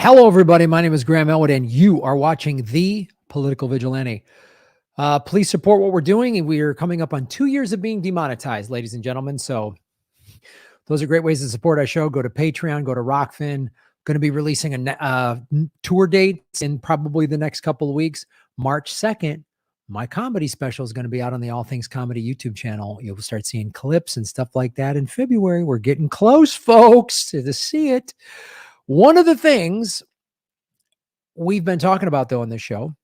Hello, everybody. My name is Graham Elwood, and you are watching The Political Vigilante. Please support what we're doing, and we are coming up on 2 years of being demonetized, ladies and gentlemen. So those are great ways to support our show. Go to Patreon, go to Rockfin. Going to be releasing a tour dates in probably the next couple of weeks. March 2nd, my comedy special is going to be out on the All Things Comedy YouTube channel. You'll start seeing clips and stuff like that in February. We're getting close, folks, to see it. One of the things we've been talking about, though, on this show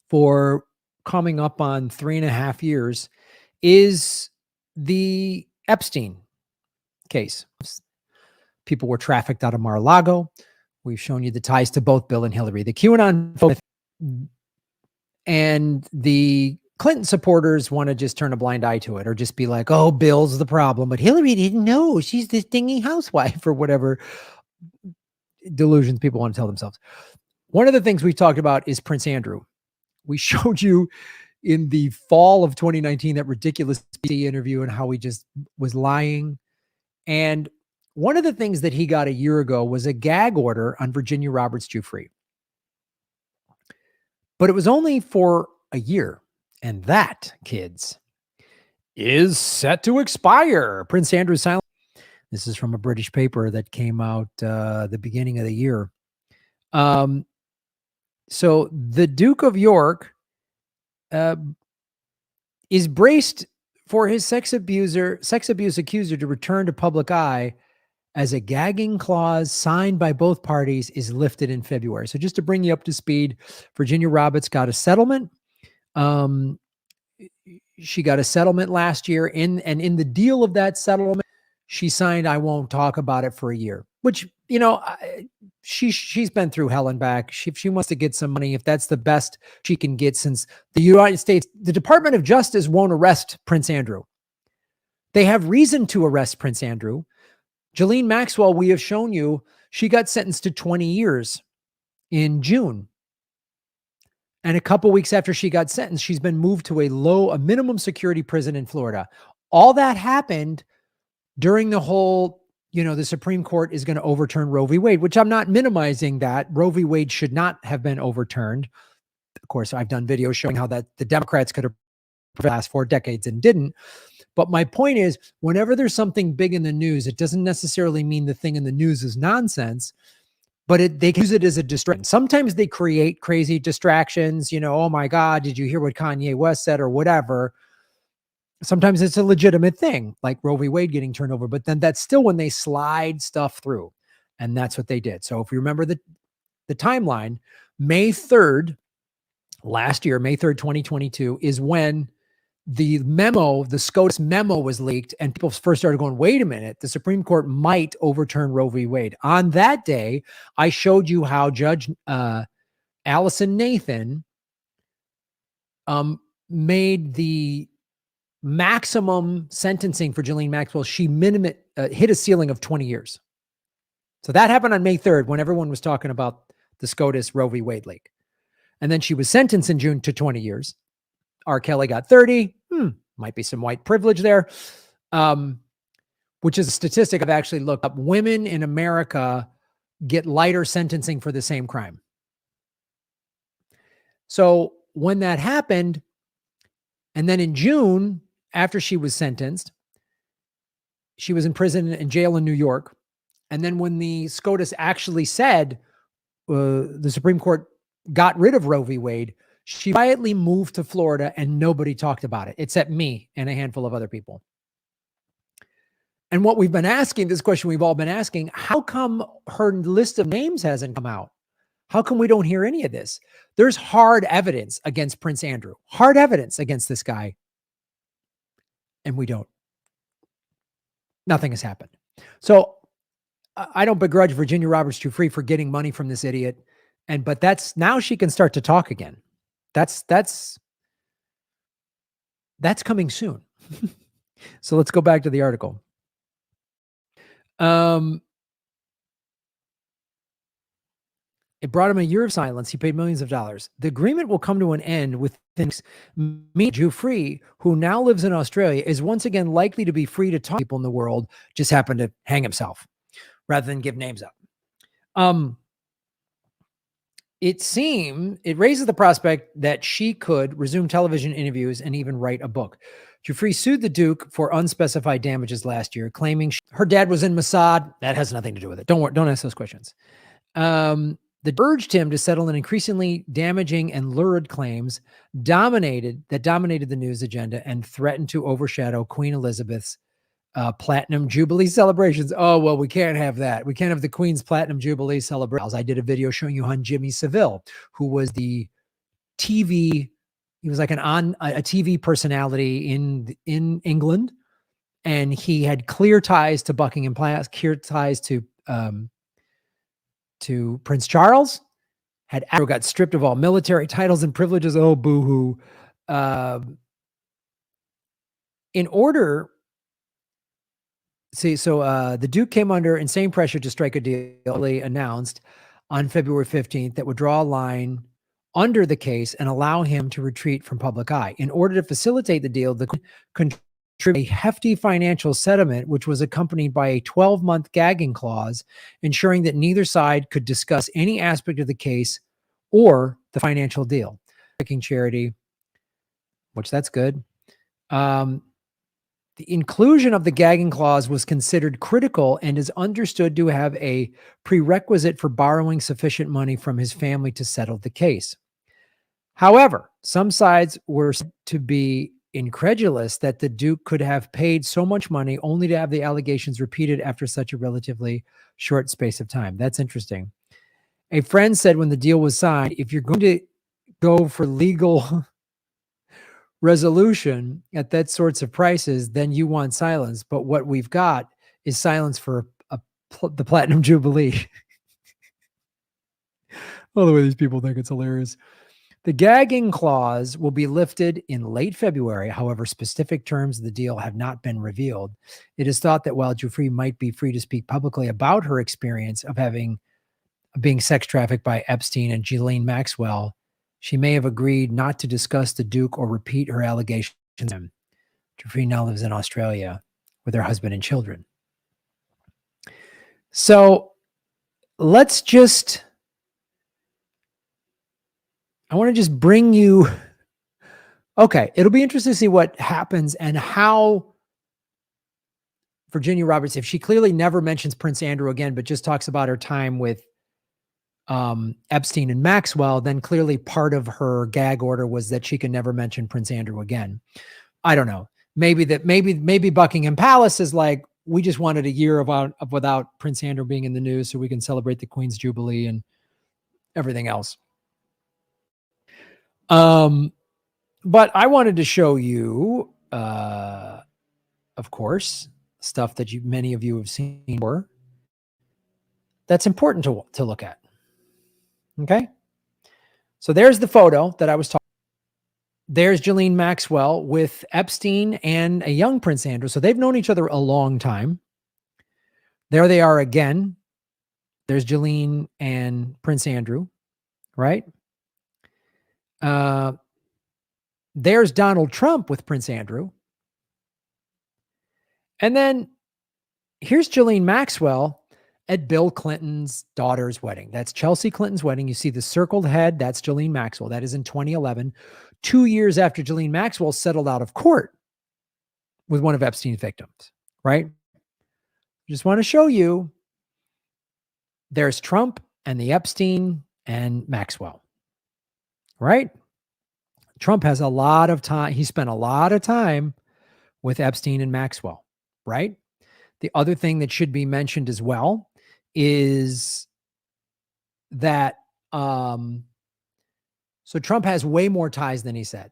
for coming up on 3.5 years is the Epstein case. People were trafficked out of Mar-a-Lago. We've shown you the ties to both Bill and Hillary. The QAnon and the Clinton supporters want to just turn a blind eye to it or just be like, oh, Bill's the problem, but Hillary didn't know. She's this dingy housewife or whatever delusions people want to tell themselves. One of the things we talked about is Prince Andrew. We showed you in the fall of 2019 that ridiculous interview and how he just was lying. And one of the things that he got a year ago was a gag order on Virginia Roberts Giuffre. But it was only for a year. And that, kids, is set to expire. Prince Andrew's silence. This is from a British paper that came out the beginning of the year. So the Duke of York is braced for his sex abuse accuser to return to public eye as a gagging clause signed by both parties is lifted in February. So just to bring you up to speed, Virginia Roberts got a settlement. She got a settlement last year, and in the deal of that settlement, she signed, I won't talk about it for a year, which, you know, she's been through hell and back. She wants to get some money, if that's the best she can get, since the United States, the Department of Justice won't arrest Prince Andrew. They have reason to arrest Prince Andrew. Ghislaine Maxwell, we have shown you, she got sentenced to 20 years in June. And a couple weeks after she got sentenced, she's been moved to a minimum security prison in Florida. All that happened during the whole, the Supreme Court is going to overturn Roe v. Wade, which I'm not minimizing that. Roe v. Wade should not have been overturned. Of course, I've done videos showing how that the Democrats could have for the last 4 decades and didn't. But my point is, whenever there's something big in the news, it doesn't necessarily mean the thing in the news is nonsense, but they can use it as a distraction. Sometimes they create crazy distractions, oh my God, did you hear what Kanye West said or whatever? Sometimes it's a legitimate thing, like Roe v. Wade getting turned over, but then that's still when they slide stuff through. And that's what they did. So if you remember the timeline, May 3rd, last year, May 3rd, 2022, is when the SCOTUS memo was leaked, and people first started going, wait a minute, the Supreme Court might overturn Roe v. Wade. On that day, I showed you how Judge Allison Nathan made the maximum sentencing for Ghislaine Maxwell. She hit a ceiling of 20 years. So that happened on May 3rd when everyone was talking about the SCOTUS Roe v. Wade leak. And then she was sentenced in June to 20 years. R. Kelly got 30. Might be some white privilege there, which is a statistic I've actually looked up. Women in America get lighter sentencing for the same crime. So when that happened, and then in June, after she was sentenced, she was in prison and jail in New York. And then when the SCOTUS actually said the Supreme Court got rid of Roe v. Wade, she quietly moved to Florida and nobody talked about it, except me and a handful of other people. And what we've been asking, this question we've all been asking, how come her list of names hasn't come out? How come we don't hear any of this? There's hard evidence against Prince Andrew, hard evidence against this guy. And we don't. Nothing has happened. So I don't begrudge Virginia Roberts Giuffre for getting money from this idiot. But that's now she can start to talk again. That's coming soon. So let's go back to the article. It brought him a year of silence. He paid millions of dollars. The agreement will come to an end with things. Me, Giuffre, who now lives in Australia, is once again likely to be free to talk to people in the world, just happened to hang himself rather than give names up. it raises the prospect that she could resume television interviews and even write a book. Giuffre sued the Duke for unspecified damages last year, claiming her dad was in Mossad. That has nothing to do with it. Don't ask those questions. That urged him to settle an increasingly damaging and lurid claims dominated the news agenda and threatened to overshadow Queen Elizabeth's Platinum Jubilee celebrations. Oh, well, we can't have that. We can't have the Queen's Platinum Jubilee celebrations. I did a video showing you on Jimmy Savile, who was the TV, he was like a TV personality in England, and he had clear ties to Buckingham Palace, clear ties to Prince Charles, got stripped of all military titles and privileges. Oh, boo-hoo. In order... the Duke came under insane pressure to strike a deal. Announced on February 15th that would draw a line under the case and allow him to retreat from public eye. In order to facilitate the deal, the contributed a hefty financial settlement, which was accompanied by a 12-month gagging clause, ensuring that neither side could discuss any aspect of the case or the financial deal. Charity, which that's good. The inclusion of the gagging clause was considered critical and is understood to have a prerequisite for borrowing sufficient money from his family to settle the case. However, some sides were said to be incredulous that the Duke could have paid so much money only to have the allegations repeated after such a relatively short space of time. That's interesting. A friend said when the deal was signed, if you're going to go for legal resolution at that sorts of prices, then you want silence. But what we've got is silence for the Platinum Jubilee. Oh, the way these people think it's hilarious. The gagging clause will be lifted in late February. However, specific terms of the deal have not been revealed. It is thought that while Giuffre might be free to speak publicly about her experience of being sex trafficked by Epstein and Ghislaine Maxwell, she may have agreed not to discuss the Duke or repeat her allegations. Giuffre now lives in Australia with her husband and children. So let's just... I want to just bring you... Okay, it'll be interesting to see what happens and how Virginia Roberts, if she clearly never mentions Prince Andrew again, but just talks about her time with Epstein and Maxwell, then clearly part of her gag order was that she can never mention Prince Andrew again. I don't know. Maybe Buckingham Palace is like, we just wanted a year without Prince Andrew being in the news so we can celebrate the Queen's Jubilee and everything else. But I wanted to show you, of course, stuff that many of you have seen before. That's important to look at. Okay. So there's the photo that I was talking. There's Ghislaine Maxwell with Epstein and a young Prince Andrew. So they've known each other a long time. There they are again. There's Ghislaine and Prince Andrew, right? There's Donald Trump with Prince Andrew. And then here's Ghislaine Maxwell at Bill Clinton's daughter's wedding. That's Chelsea Clinton's wedding. You see the circled head. That's Ghislaine Maxwell. That is in 2011, 2 years after Ghislaine Maxwell settled out of court with one of Epstein's victims, right? Just want to show you there's Trump and the Epstein and Maxwell, right? Trump has a lot of time. He spent a lot of time with Epstein and Maxwell, right? The other thing that should be mentioned as well is that, so Trump has way more ties than he said.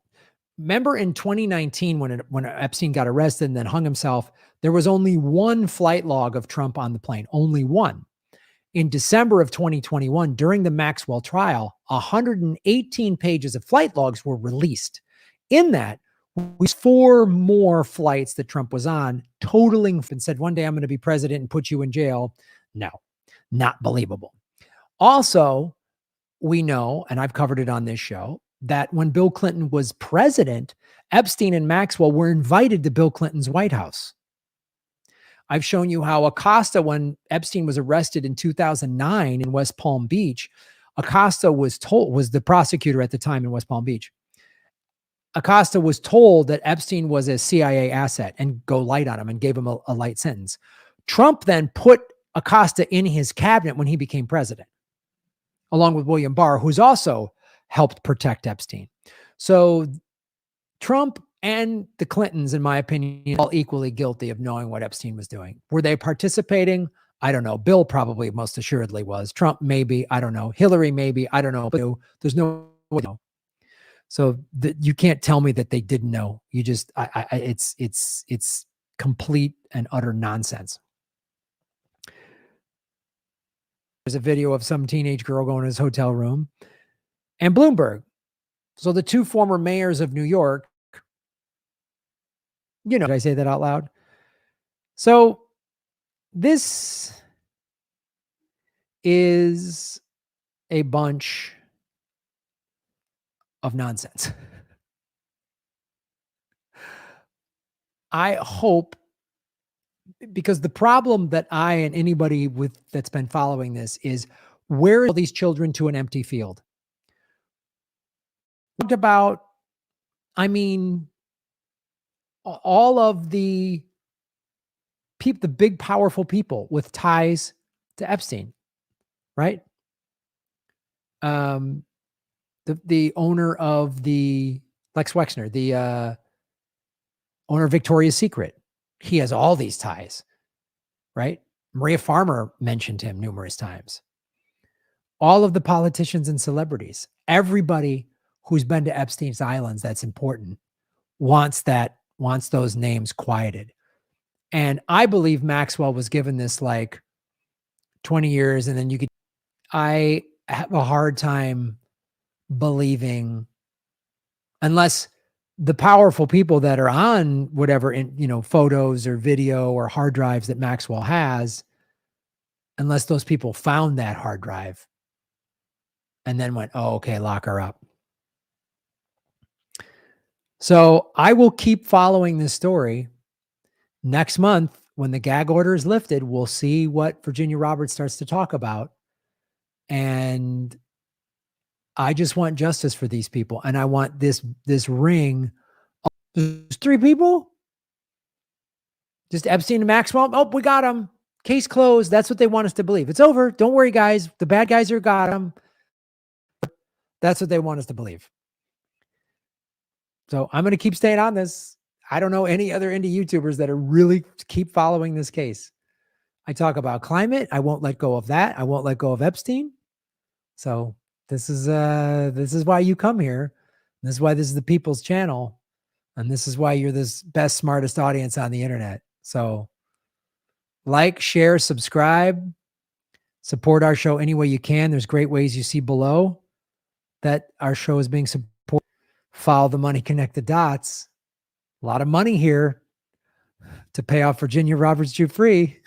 Remember in 2019 when Epstein got arrested and then hung himself, there was only one flight log of Trump on the plane, only one. In December of 2021, during the Maxwell trial, 118 pages of flight logs were released. In that was 4 more flights that Trump was on, totaling, and said, one day I'm going to be president and put you in jail. No, not believable. Also, we know, and I've covered it on this show, that when Bill Clinton was president, Epstein and Maxwell were invited to Bill Clinton's White House. I've shown you how Acosta, when Epstein was arrested in 2009 in West Palm Beach, Acosta was the prosecutor at the time in West Palm Beach. Acosta was told that Epstein was a CIA asset and go light on him and gave him a light sentence. Trump then put Acosta in his cabinet when he became president, along with William Barr, who's also helped protect Epstein. So Trump and the Clintons, in my opinion, all equally guilty of knowing what Epstein was doing. Were they participating? I don't know. Bill probably most assuredly was. Trump, maybe. I don't know. Hillary, maybe. I don't know. But there's no way to know. So you can't tell me that they didn't know. You just, it's complete and utter nonsense. There's a video of some teenage girl going to his hotel room, and Bloomberg. So the two former mayors of New York, did I say that out loud? So this is a bunch of nonsense. I hope, because the problem that I and anybody that's been following this is, where are all these children to an empty field? Talked about, all of the big powerful people with ties to Epstein, right? The owner of Lex Wexner, the owner of Victoria's Secret, he has all these ties, right? Maria Farmer mentioned him numerous times. All of the politicians and celebrities, everybody who's been to Epstein's Islands that's important wants those names quieted. And I believe Maxwell was given this like 20 years, and then I have a hard time believing, unless the powerful people that are on whatever, photos or video or hard drives that Maxwell has, unless those people found that hard drive and then went, oh, okay, lock her up. So I will keep following this story. Next month, when the gag order is lifted, we'll see what Virginia Roberts starts to talk about. And I just want justice for these people. And I want this ring. There's 3 people? Just Epstein and Maxwell? Oh, we got them. Case closed. That's what they want us to believe. It's over. Don't worry, guys. The bad guys are got them. That's what they want us to believe. So I'm going to keep staying on this. I don't know any other indie YouTubers that are really keep following this case. I talk about climate. I won't let go of that. I won't let go of Epstein. So this is why you come here. This is why this is the People's Channel. And this is why you're this best, smartest audience on the internet. So like, share, subscribe, support our show any way you can. There's great ways you see below that our show is being supported. Follow the money, connect the dots. A lot of money here to pay off Virginia Roberts Giuffre.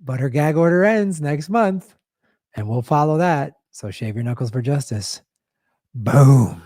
But her gag order ends next month, and we'll follow that. So shave your knuckles for justice. Boom.